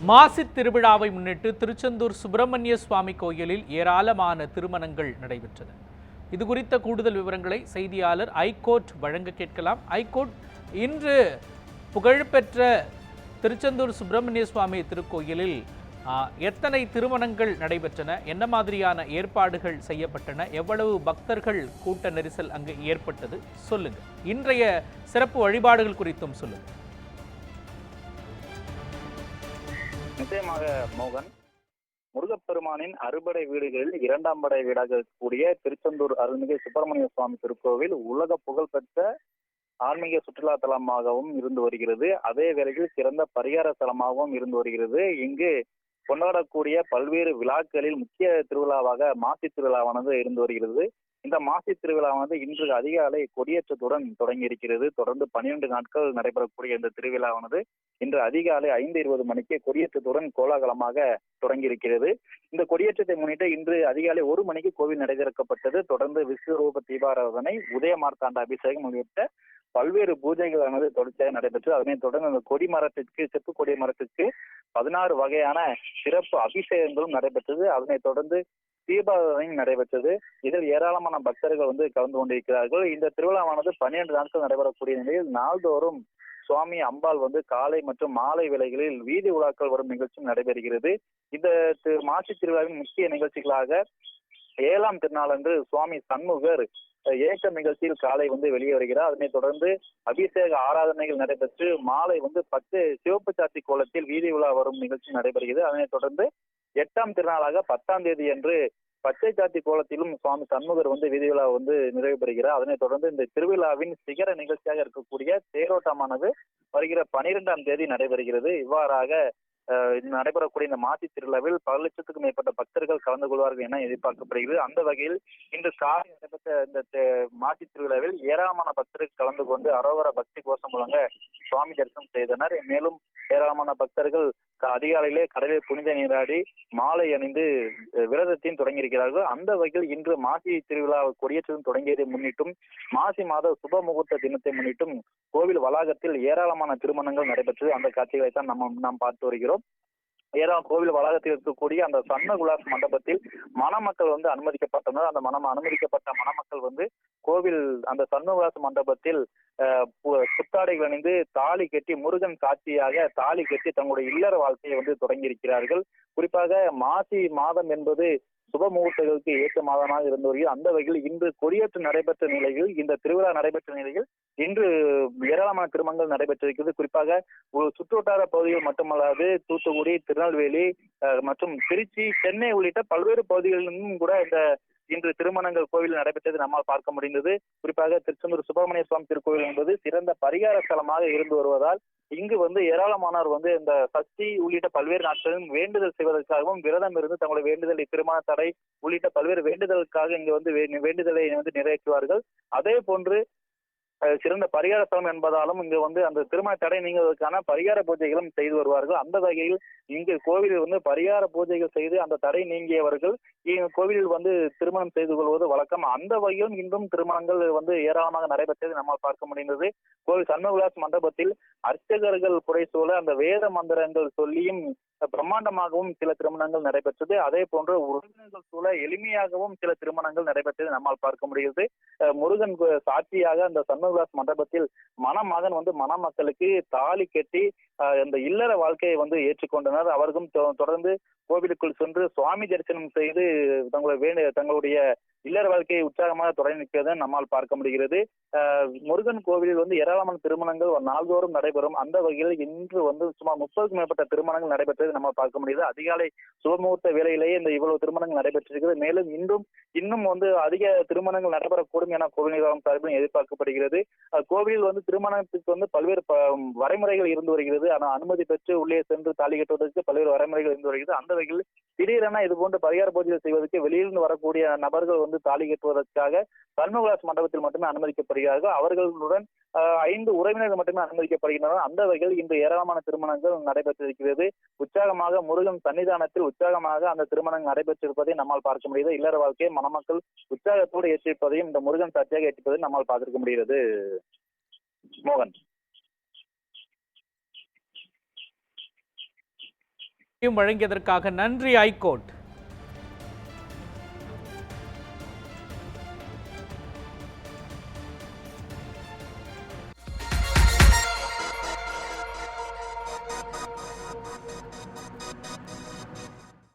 மாசித் திருவிழாவை முன்னிட்டு திருச்செந்தூர் சுப்பிரமணிய சுவாமி கோயிலில் ஏராளமான திருமணங்கள் நடைபெற்றன. இது குறித்த கூடுதல் விவரங்களை செய்தியாளர் ஐகோர்ட் வழங்க கேட்கலாம். ஐகோர்ட், இன்று புகழ்பெற்ற திருச்செந்தூர் சுப்பிரமணிய சுவாமி திருக்கோயிலில் எத்தனை திருமணங்கள் நடைபெற்றன, என்ன மாதிரியான ஏற்பாடுகள் செய்யப்பட்டன, எவ்வளவு பக்தர்கள் கூட்ட நெரிசல் அங்கு ஏற்பட்டது, சொல்லுங்க. இன்றைய சிறப்பு வழிபாடுகள் குறித்தும் சொல்லுங்க. நிச்சயமாக மோகன், முருகப்பெருமானின் அறுபடை வீடுகளில் இரண்டாம் படை வீடாக கூடிய திருச்செந்தூர் அருள்மிகு சுப்பிரமணிய சுவாமி திருக்கோவில் உலக புகழ்பெற்ற ஆன்மீக சுற்றுலா தலமாகவும் இருந்து வருகிறது. அதே வேளையில் சிறந்த பரிகார தலமாகவும் இருந்து வருகிறது. இங்கு கொண்டாடக்கூடிய பல்வேறு விழாக்களில் முக்கிய திருவிழாவாக மாசி திருவிழாவானது இருந்து வருகிறது. இந்த மாசி திருவிழாவானது இன்று அதிகாலை கொடியேற்றத்துடன் தொடங்கி இருக்கிறது. தொடர்ந்து 12 நாட்கள் நடைபெறக்கூடிய இந்த திருவிழாவானது இன்று அதிகாலை 5:20 மணிக்கு கொடியேற்றத்துடன் கோலாகலமாக தொடங்கி இருக்கிறது. இந்த கொடியேற்றத்தை முன்னிட்டு இன்று அதிகாலை 1 மணிக்கு கோவில் நடை திறக்கப்பட்டது. தொடர்ந்து விஸ்வரூப தீபாராதனை, உதய மார்த்தாண்ட அபிஷேகம் உள்ளிட்ட பல்வேறு பூஜைகளானது தொடர்ச்சியாக நடைபெற்று, அதனைத் தொடர்ந்து அந்த கொடி மரத்திற்கு, செப்பு கொடி மரத்திற்கு 16 வகையான சிறப்பு அபிஷேகங்களும் நடைபெற்றது. அதனைத் தொடர்ந்து தீபாராதனையும் நடைபெற்றது. இதில் ஏராளமான பக்தர்கள் கலந்து கொண்டிருக்கிறார்கள். இந்த திருவிழாவானது 12 நாட்கள் நடைபெறக்கூடிய நிலையில் நாள்தோறும் சுவாமி அம்பாள் காலை மற்றும் மாலை வேளைகளில் வீதி உலாக்கள் வரும் நிகழ்ச்சியும் நடைபெறுகிறது. இந்த மாசி திருவிழாவின் முக்கிய நிகழ்ச்சிகளாக 7ஆம் திருநாளன்று சுவாமி சண்முகர் ஏக்க நிகழ்ச்சியில் காலை வெளியே வருகிறார். அதனைத் தொடர்ந்து அபிஷேக ஆராதனைகள் நடைபெற்று மாலை 10 சிவப்பு சாத்தி கோலத்தில் வீதி உலா வரும் நிகழ்ச்சி நடைபெறுகிறது. அதனைத் தொடர்ந்து 8ஆம் திருநாளாக 10ஆம் தேதி அன்று பச்சை சாத்தி கோலத்திலும் சுவாமி சண்முகர் வீதி விழா நிறைவு பெறுகிறார். அதனைத் தொடர்ந்து இந்த திருவிழாவின் சிகர நிகழ்ச்சியாக இருக்கக்கூடிய தேரோட்டமானது வருகிற 12ஆம் தேதி நடைபெறுகிறது. இவ்வாறாக நடைபெறக்கூடிய இந்த மாசி திருவிழாவில் 10 லட்சத்துக்கும் மேற்பட்ட பக்தர்கள் கலந்து கொள்வார்கள் என எதிர்பார்க்கப்படுகிறது. அந்த வகையில் இன்று காலை நடைபெற்ற இந்த மாசி திருவிழாவில் ஏராளமான பக்தர்கள் கலந்து கொண்டு அரோகர பக்தி கோஷம் முழங்க சுவாமி தரிசனம் செய்தனர். மேலும் ஏராளமான பக்தர்கள் அதிகாலையிலே கடலில் புனித நீராடி மாலை அணிந்து விரதத்தையும் தொடங்கியிருக்கிறார்கள். அந்த வகையில் இன்று மாசி திருவிழா கொடியேற்றம் தொடங்கியதை முன்னிட்டும் மாசி மாத சுப முகூர்த்த தினத்தை முன்னிட்டும் கோவில் வளாகத்தில் ஏராளமான திருமணங்கள் நடைபெற்று அந்த காட்சிகளை தான் நாம் பார்த்து வருகிறோம். கோவில் வளாகத்தில் இருக்கக்கூடிய அந்த சன்ன குலாஸ் மண்டபத்தில் மணமக்கள் அனுமதிக்கப்பட்டனர். அந்த அனுமதிக்கப்பட்ட மணமக்கள் கோவில் அந்த சண்முகவாச மண்டபத்தில் புத்தாடைகள் அணிந்து தாலி கட்டி முருகன் சாட்சியாக தாலி கட்டி தங்களுடைய இல்லற வாழ்க்கையை தொடங்கி இருக்கிறார்கள். குறிப்பாக மாசி மாதம் என்பது சுப முகூர்த்தங்களுக்கு ஏற்ற மாதமாக இருந்து வருகிறது. அந்த வகையில் இன்று கொடியேற்றம் நடைபெற்ற நிலையில், இந்த திருவிழா நடைபெற்ற நிலையில் இன்று ஏராளமான திருமணங்கள் நடைபெற்றிருக்கிறது. குறிப்பாக சுற்றுவட்டார பகுதிகள் மட்டுமல்லாது தூத்துக்குடி, திருநெல்வேலி மற்றும் திருச்சி, சென்னை உள்ளிட்ட பல்வேறு பகுதிகளிலும் கூட இன்று திருமணங்கள் கோவில் நடைபெற்றது நம்மால் பார்க்க முடிந்தது. குறிப்பாக திருச்செந்தூர் சுப்பிரமணிய சுவாமி திருக்கோவில் என்பது சிறந்த பரிகார ஸ்தலமாக இருந்து வருவதால் இங்கு வேளாளமானவர் இந்த சஷ்டி உள்ளிட்ட பல்வேறு நாட்களிலும் வேண்டுதல் செய்வதற்காகவும் விரதம் இருந்து தங்களுடைய வேண்டுதலை, திருமண தடை உள்ளிட்ட பல்வேறு வேண்டுதலுக்காக இங்கு வேண்டுதலை நிறைவேற்றுவார்கள். அதே போன்று சிறந்த பரிகார ஸ்தலம் என்பதாலும் இங்கு அந்த திருமண தடை நீங்குவதற்கான பரிகார பூஜைகளும் செய்து வருவார்கள். அந்த வகையில் இங்கு கோவிலில் பரிகார பூஜைகள் செய்து அந்த தடை நீங்கியவர்கள் கோவிலில் திருமணம் செய்து கொள்வது வழக்கம். அந்த வகையிலும் இன்றும் திருமணங்கள் ஏராளமாக நடைபெற்றது நம்மால் பார்க்க முடிந்தது. கோவில் சண்முகவிலாஸ் மண்டபத்தில் அர்ச்சகர்கள் புடைசூழ அந்த வேத மந்திரங்கள் சொல்லியும் பிரம்மாண்டமாகவும் சில திருமணங்கள் நடைபெற்றது. அதே போன்று உறவினர்கள் சூழ எளிமையாகவும் சில திருமணங்கள் நடைபெற்றது நம்மால் பார்க்க முடிகிறது. முருகன் சாட்சியாக அந்த சண்முகவிலாஸ் மண்டபத்தில் மணமகன் மணமக்களுக்கு தாலி கட்டி அந்த இல்லற வாழ்க்கையை ஏற்றுக்கொண்டனர். அவர்களும் தொடர்ந்து கோவிலுக்குள் சென்று சுவாமி தரிசனம் செய்து தங்களுடைய இல்லற வாழ்க்கையை உற்சாகமாக தொடங்கி நிற்கிறத நம்மால் பார்க்க முடிகிறது. முருகன் கோவிலில் ஏராளமான திருமணங்கள் நாள்தோறும் நடைபெறும். அந்த வகையில் இன்று சுமார் 30க்கும் மேற்பட்ட திருமணங்கள் நடைபெற்றது நம்ம பார்க்க முடியுது. அதிகாலை சுபமுகூர்த்த வேளையிலேயே இவ்வளவு திருமணங்கள் நடைபெற்றிருக்கிறது. மேலும் இன்னும் அதிக திருமணங்கள் நடைபெறக்கூடும் என கோவில் நிர்வாகம் சார்பில் எதிர்பார்க்கப்படுகிறது. கோவிலில் திருமணத்துக்கு பல்வேறு வரைமுறைகள் இருந்து வருகிறது. ஆனால் அனுமதி பெற்று உள்ளே சென்று தாலி கட்டுவதற்கு பல்வேறு வரைமுறைகள் இருந்து வருகிறது. அந்த வகையில் திடீரென இது போன்ற பரிகார பூஜைகள் செய்வதற்கு வெளியிலிருந்து வரக்கூடிய நபர்கள் தாலி கட்டுவதற்காக சண்முகவிலாஸ் மண்டபத்தில் மட்டுமே அனுமதிக்கப்படுகிறார்கள். அவர்களுடன் 5 உறவினர்கள் மட்டுமே அனுமதிக்கப்படுகின்றனர். அந்த வகையில் இன்று ஏராளமான திருமணங்கள் நடைபெற்றிருக்கிறது. உற்சாகமாக முருகன் சன்னிதானத்தில் உற்சாகமாக அந்த திருமணங்கள் நடைபெற்றிருப்பதை நம்மால் பார்க்க முடியுது. இல்லற வாழ்க்கையை மணமக்கள் உற்சாகத்தோடு ஏற்றிருப்பதையும் இந்த முருகன் சாட்சியாக ஏற்றிருப்பதையும் நம்மால் பார்த்திருக்க முடிகிறது. மோகன். வழங்கியதற்காக நன்றி ஐகோர்ட்.